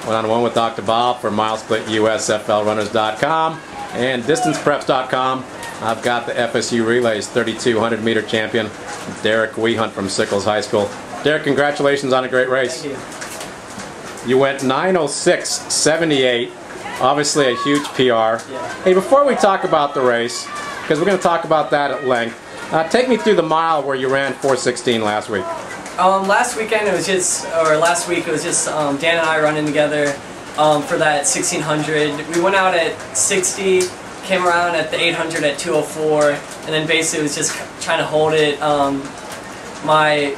One-on-one with Dr. Bob for MileSplitUSFLRunners.com and DistancePreps.com. I've got the FSU Relays 3,200 meter champion, Derek Wehunt from Sickles High School. Derek, congratulations on a great race. Thank you. You went 9:06.78, obviously a huge PR. Yeah. Hey, before we talk about the race, because we're going to talk about that at length, take me through the mile where you ran 4:16 last week. Last week it was just Dan and I running together for that 1600. We went out at 60, came around at the 800 at 204, and then basically was just trying to hold it. My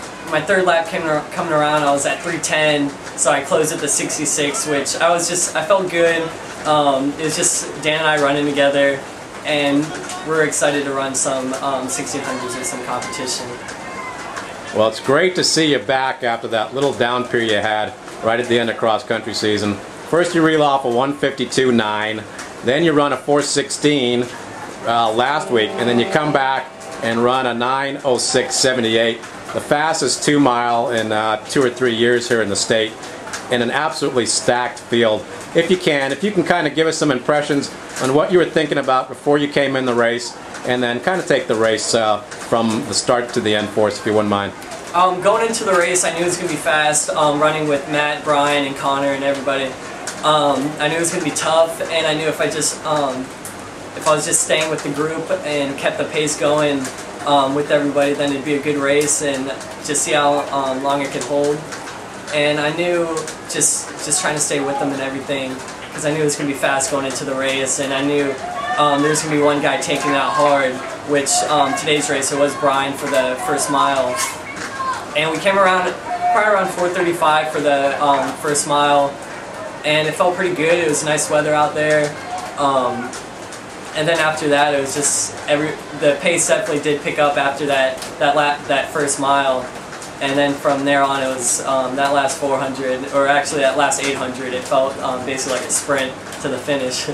third lap coming around, I was at 310, so I closed at the 66, which I felt good. It was just Dan and I running together, and we're excited to run some 1600s or some competition. Well, it's great to see you back after that little down period you had right at the end of cross-country season. First you reel off a 1:52.9, then you run a 4:16 last week, and then you come back and run a 9:06.78, the fastest 2 mile in 2 or 3 years here in the state, in an absolutely stacked field. If you can kind of give us some impressions on what you were thinking about before you came in the race, and then kind of take the race from the start to the end for us, if you wouldn't mind. Going into the race, I knew it was going to be fast, running with Matt, Brian, and Connor, and everybody. I knew it was going to be tough, and I knew if I was just staying with the group and kept the pace going with everybody, then it'd be a good race, and just see how long I could hold. And I knew just trying to stay with them and everything, because I knew it was going to be fast going into the race, and I knew there was going to be one guy taking out hard, which today's racer was Brian for the first mile. And we came around probably around 4:35 for the first mile, and it felt pretty good. It was nice weather out there. And then after that, it was just the pace definitely did pick up after that first mile. And then from there on, it was that last 400, or actually that last 800, it felt basically like a sprint to the finish.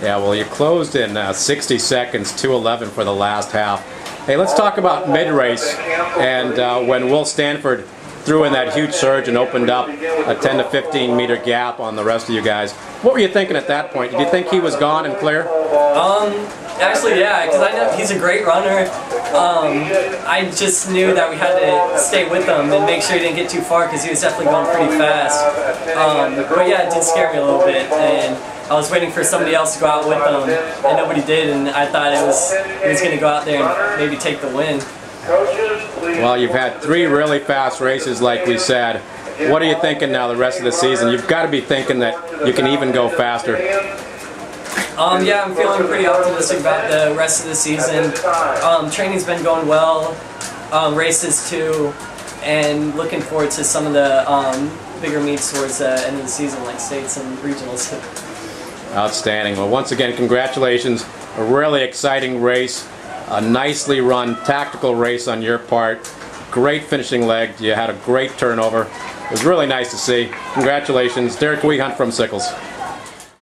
Yeah, well, you closed in 60 seconds, 2:11 for the last half. Hey, let's talk about mid-race, and when Will Stanford threw in that huge surge and opened up a 10 to 15 meter gap on the rest of you guys. What were you thinking at that point? Did you think he was gone and clear? Actually, yeah, because I know he's a great runner. I just knew that we had to stay with him and make sure he didn't get too far, because he was definitely going pretty fast. But yeah, it did scare me a little bit, and I was waiting for somebody else to go out with him, and nobody did, and I thought he was going to go out there and maybe take the win. Well, you've had 3 really fast races, like we said. What are you thinking now the rest of the season? You've got to be thinking that you can even go faster. Yeah, I'm feeling pretty optimistic about the rest of the season. Training's been going well, races too, and looking forward to some of the bigger meets towards the end of the season, like states and regionals. Outstanding. Well, once again, congratulations. A really exciting race. A nicely run tactical race on your part. Great finishing leg. You had a great turnover. It was really nice to see. Congratulations. Derek Wehunt from Sickles.